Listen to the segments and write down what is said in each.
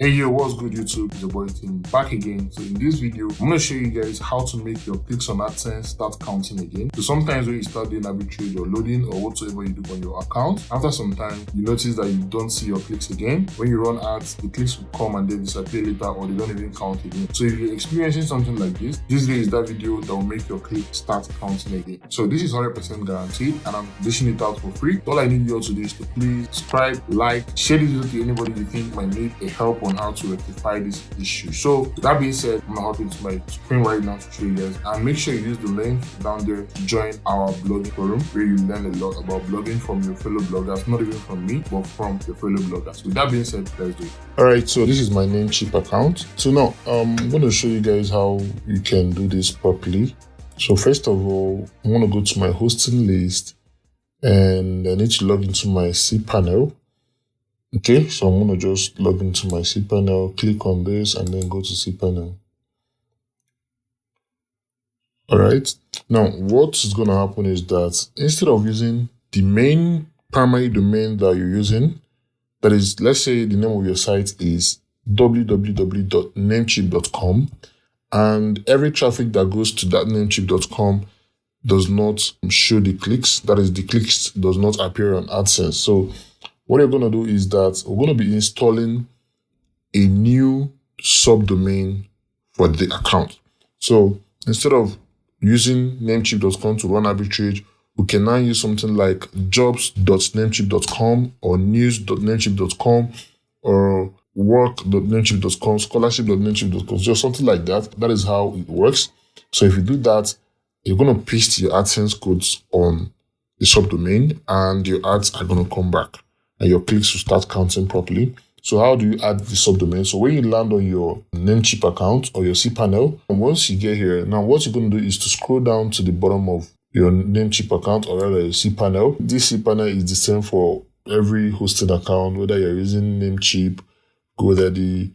Hey yo, what's good YouTube? It's your boy Tim back again. So in this video, I'm going to show you guys how to make your clicks on AdSense start counting again. So sometimes when you start doing arbitrage or loading or whatsoever you do on your account, after some time, you notice that you don't see your clicks again. When you run ads, the clicks will come and they disappear later or they don't even count again. So if you're experiencing something like this video is that video that will make your click start counting again. So this is 100% guaranteed and I'm dishing it out for free. All I need you all to do is to please subscribe, like, share this video to anybody you think might need a help on how to rectify this issue. So that being said, I'm gonna hop into my screen right now to show you guys, and make sure you use the link down there to join our blogging forum where you learn a lot about blogging from your fellow bloggers, not even from me, but from your fellow bloggers. With that being said, let's do it. All right, so this is my Namecheap account. So now I'm going to show you guys how you can do this properly. So first of all, I'm going to go to my hosting list and I need to log into my cPanel. Okay, so I'm going to just log into my cPanel, click on this, and then go to cPanel. All right, now what is going to happen is that instead of using the main primary domain that you're using, that is, let's say the name of your site is www.namecheap.com, and every traffic that goes to that namecheap.com does not show the clicks. That is, the clicks does not appear on AdSense. So what you're going to do is that we're going to be installing a new subdomain for the account. So instead of using namecheap.com to run arbitrage, we can now use something like jobs.namecheap.com or news.namecheap.com or work.namecheap.com, scholarship.namecheap.com, just something like that. That is how it works. So if you do that, you're going to paste your AdSense codes on the subdomain and your ads are going to come back and your clicks will start counting properly. So how do you add the subdomain? So when you land on your Namecheap account or your cPanel, and once you get here, now what you're going to do is to scroll down to the bottom of your Namecheap account or rather your cPanel. This cPanel is the same for every hosting account, whether you're using Namecheap, GoDaddy,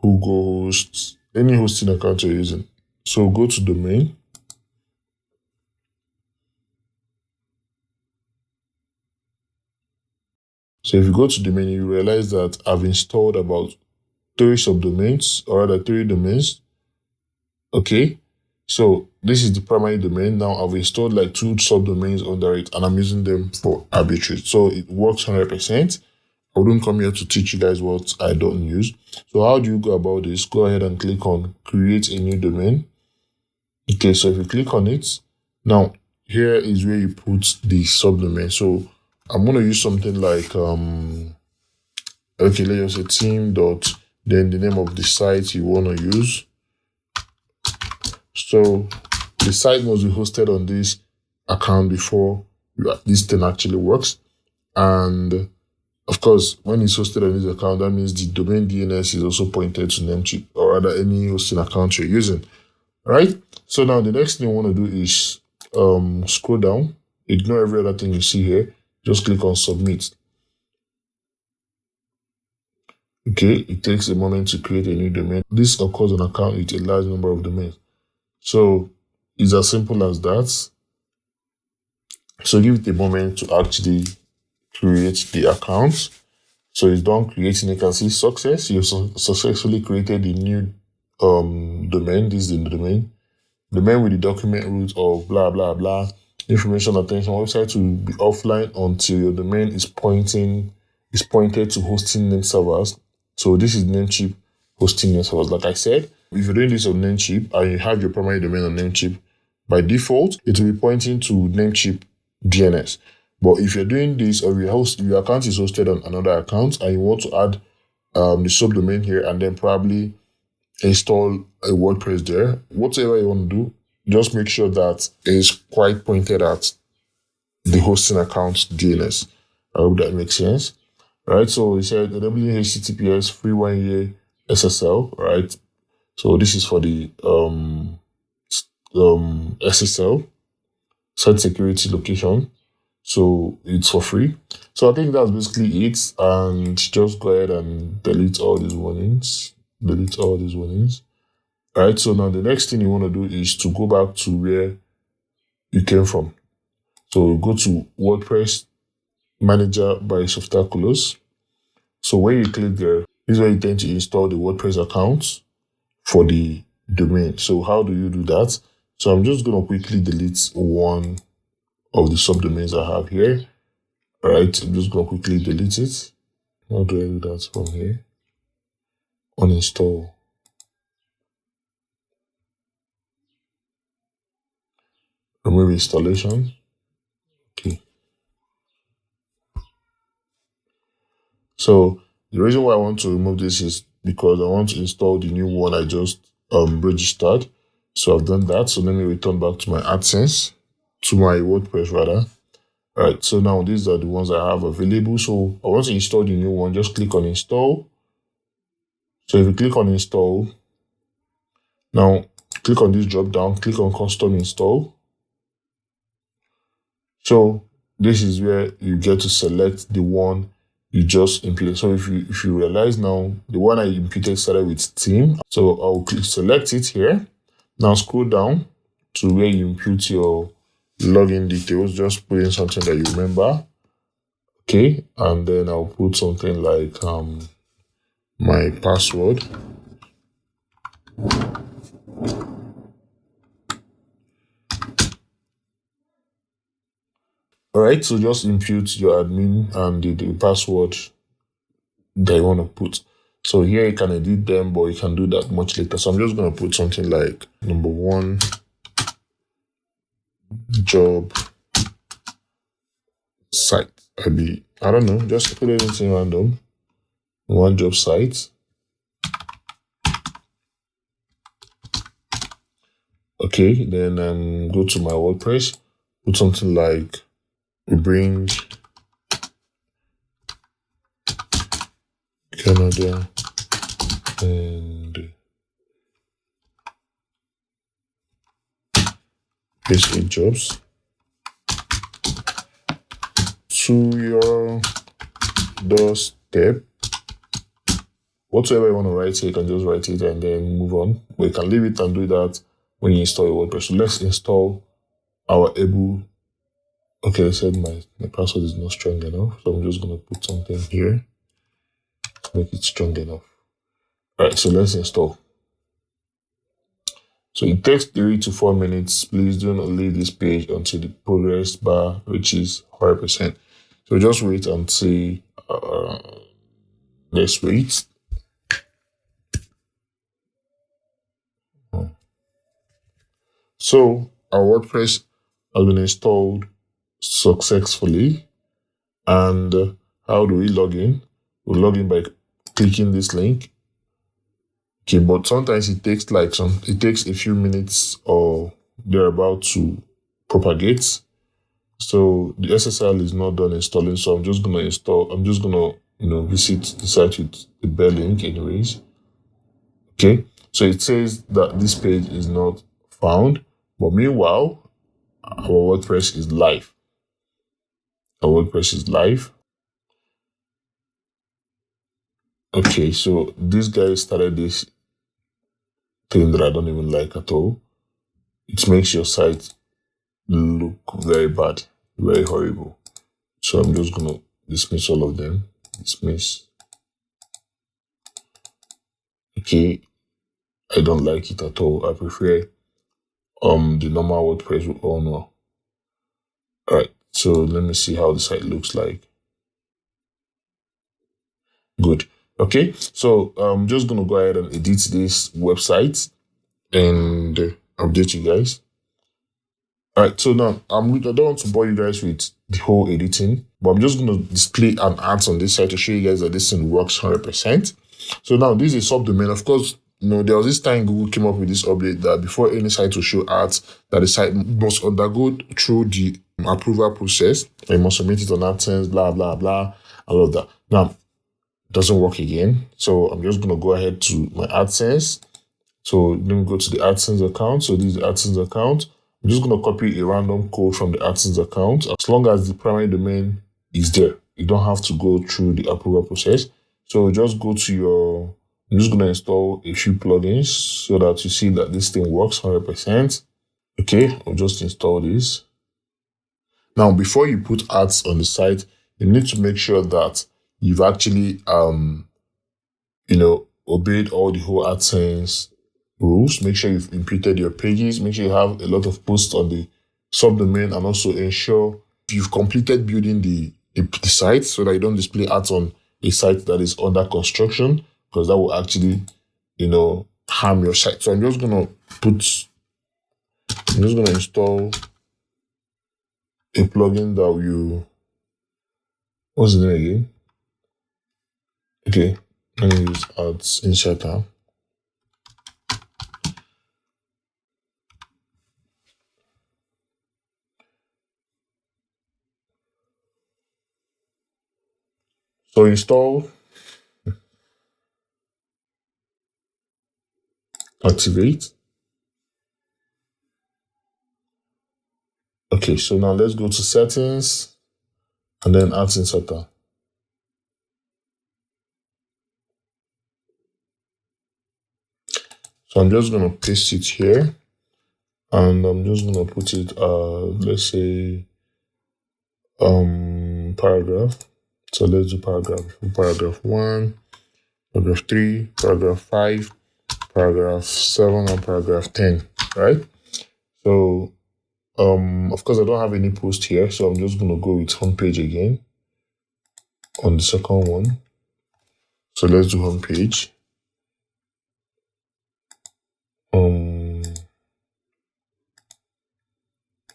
Google Hosts, any hosting account you're using. So go to domain. So if you go to domain, you realize that I've installed about 3 subdomains, or rather 3 domains. Okay, so this is the primary domain. Now I've installed like 2 subdomains under it and I'm using them for arbitrage. So it works 100%. I wouldn't come here to teach you guys what I don't use. So how do you go about this? Go ahead and click on create a new domain. Okay, so if you click on it, now here is where you put the subdomain. So I'm going to use something like, okay, let's say team dot, then the name of the site you want to use. So the site must be hosted on this account before this thing actually works. And of course, when it's hosted on this account, that means the domain DNS is also pointed to Namecheap or rather any hosting account you're using. All right. So now the next thing you want to do is scroll down, ignore every other thing you see here. Just click on submit. Okay, it takes a moment to create a new domain. This occurs on account with a large number of domains. So it's as simple as that. So give it a moment to actually create the account. So it's done creating. You can see success. You've successfully created a new domain. This is the domain. Domain with the document root of blah blah blah. Information attention website will be offline until your domain is pointed to hosting name servers. So this is Namecheap hosting name servers. Like I said, if you're doing this on Namecheap and you have your primary domain on Namecheap, by default it will be pointing to Namecheap DNS. But if you're doing this or your account is hosted on another account and you want to add the subdomain here and then probably install a WordPress there, whatever you want to do, just make sure that it's quite pointed at the hosting account's DNS. I hope that makes sense. Right, so it said enabling HTTPS free 1-year SSL, right? So this is for the SSL, site security location. So it's for free. So I think that's basically it. And just go ahead and delete all these warnings. All right, so now the next thing you want to do is to go back to where you came from. So go to WordPress Manager by Softaculous. So when you click there, This is where you tend to install the WordPress account for the domain. So how do you do that? So I'm just going to quickly delete one of the subdomains I have here. All right, I'm just going to quickly delete it. How do I do that from here? Uninstall. Remove installation. Okay. So the reason why I want to remove this is because I want to install the new one I just registered. So I've done that. So let me return back to my AdSense, to my WordPress rather. All right, so now these are the ones I have available. So I want to install the new one. Just click on install. So if you click on install, now click on this drop down, click on custom install. So this is where you get to select the one you just imputed. So if you realize now, the one I imputed started with theme. So I'll select it here. Now scroll down to where you impute your login details. Just put in something that you remember. Okay, and then I'll put something like my password. All right, so just impute your admin and the password that you want to put. So here you can edit them, but you can do that much later. So I'm just going to put something like number 1 job site. I don't know, just put anything random. 1 job site. Okay, then go to my WordPress, put something like bring Canada and basically jobs to your doorstep. Whatever you want to write here, you can just write it and then move on. But you can leave it and do that when you install your WordPress. So let's install our able. Okay, I said my password is not strong enough, so I'm just going to put something here to make it strong enough. All right, so let's install. So it takes 3 to 4 minutes. Please do not leave this page until the progress bar reaches 100%. So just wait and see. Let's wait. So our WordPress has been installed successfully. And how do we log in? We log in by clicking this link. Okay, but sometimes it takes a few minutes or thereabout to propagate. So the SSL is not done installing, so I'm just gonna visit the site with the bare link anyways. Okay, so it says that this page is not found, but meanwhile, our WordPress is live. Our WordPress is live. Okay, so this guy started this thing that I don't even like at all. It makes your site look very bad, very horrible. So I'm just gonna dismiss all of them. Dismiss. Okay, I don't like it at all. I prefer the normal WordPress we all know. Alright, so let me see how the site looks like. Good. Okay, so I'm just gonna go ahead and edit this website and update you guys. All right, so now I don't want to bore you guys with the whole editing, but I'm just going to display an ads on this site to show you guys that this thing works 100%. So now this is subdomain. Of course, there was this time Google came up with this update that before any site will show ads, that the site must undergo through the approval process. They must submit it on AdSense, blah, blah, blah, all of that. Now, it doesn't work again. So I'm just going to go ahead to my AdSense. So let me go to the AdSense account. So this is the AdSense account. I'm just going to copy a random code from the AdSense account. As long as the primary domain is there, you don't have to go through the approval process. So just go to I'm just going to install a few plugins so that you see that this thing works 100%. Okay, I'll just install this. Now, before you put ads on the site, you need to make sure that you've actually obeyed all the whole AdSense rules. Make sure you've imputed your pages. Make sure you have a lot of posts on the subdomain, and also ensure you've completed building the site so that you don't display ads on a site that is under construction, because that will actually, harm your site. So I'm just gonna install a plugin that what's the name again? Okay, let me use ads inserter. So install, activate. Okay, so now let's go to settings and then ads inserter. So I'm just going to paste it here, and I'm just going to put it, let's say, paragraph. So let's do paragraph 1, paragraph 3, paragraph 5, paragraph 7, and paragraph 10, right? So, of course, I don't have any post here, so I'm just going to go with homepage again on the second one. So let's do homepage.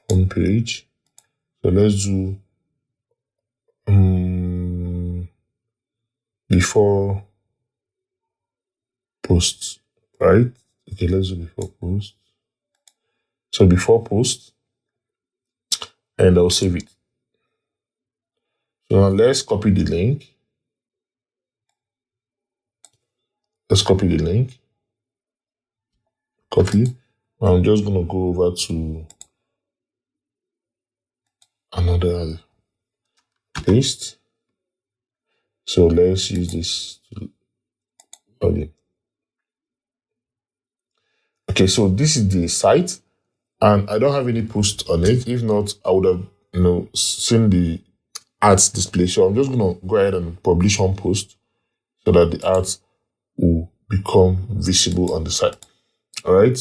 Homepage. So let's do before post, right? Okay, let's do before post. So before post, and I'll save it. So now let's copy the link. Let's copy the link. Copy. I'm just going to go over to another paste. So let's use this login. Okay, so this is the site, and I don't have any post on it. If not, I would have seen the ads display. So I'm just going to go ahead and publish one post so that the ads will become visible on the site. All right.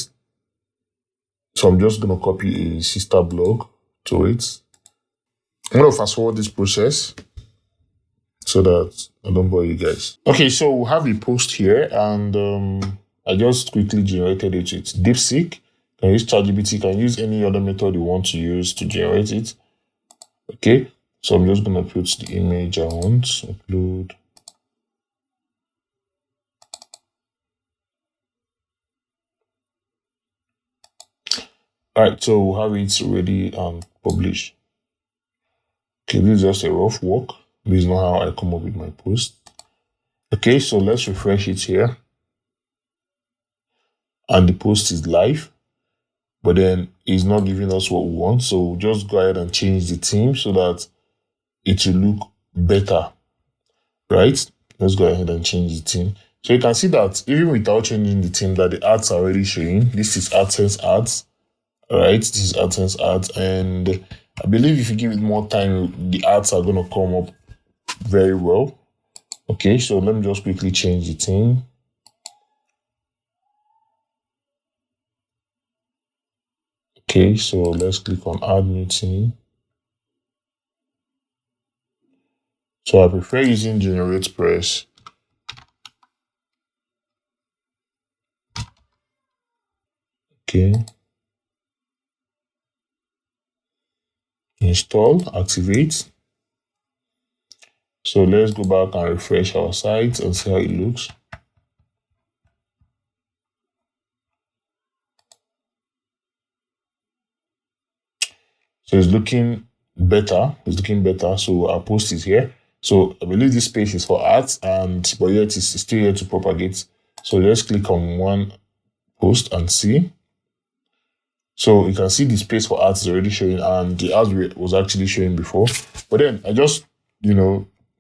So I'm just going to copy a sister blog to it. I'm going to fast forward this process so that I don't bore you guys. Okay, so we have a post here, and I just quickly generated it with DeepSeek. You can use ChatGPT, you can use any other method you want to use to generate it. Okay, so I'm just going to put the image I want, upload. All right, so we have it ready and published. Okay, this is just a rough work. This is not how I come up with my post. Okay, so let's refresh it here. And the post is live, but then it's not giving us what we want. So just go ahead and change the theme so that it will look better, right? Let's go ahead and change the theme. So you can see that even without changing the theme, that the ads are already showing. This is AdSense ads, all right? This is AdSense ads, and I believe if you give it more time, the ads are going to come up very well. Okay, so let me just quickly change the theme. Okay, so let's click on add new theme. So I prefer using generate press. Okay. Install, activate. So let's go back and refresh our site and see how it looks. So it's looking better. It's looking better. So our post is here. So I believe this page is for ads, but yet it's still here to propagate. So let's click on one post and see. So you can see the space for ads is already showing, and the ads was actually showing before. But then I just,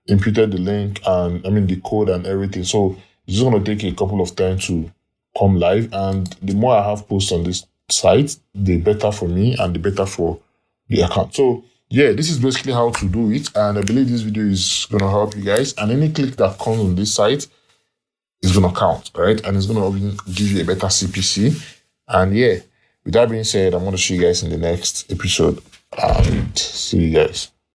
imputed the link and the code and everything. So it's just going to take a couple of time to come live. And the more I have posts on this site, the better for me and the better for the account. So yeah, this is basically how to do it. And I believe this video is going to help you guys. And any click that comes on this site, it's going to count, right? And it's going to give you a better CPC. And yeah, with that being said, I'm going to see you guys in the next episode. And see you guys.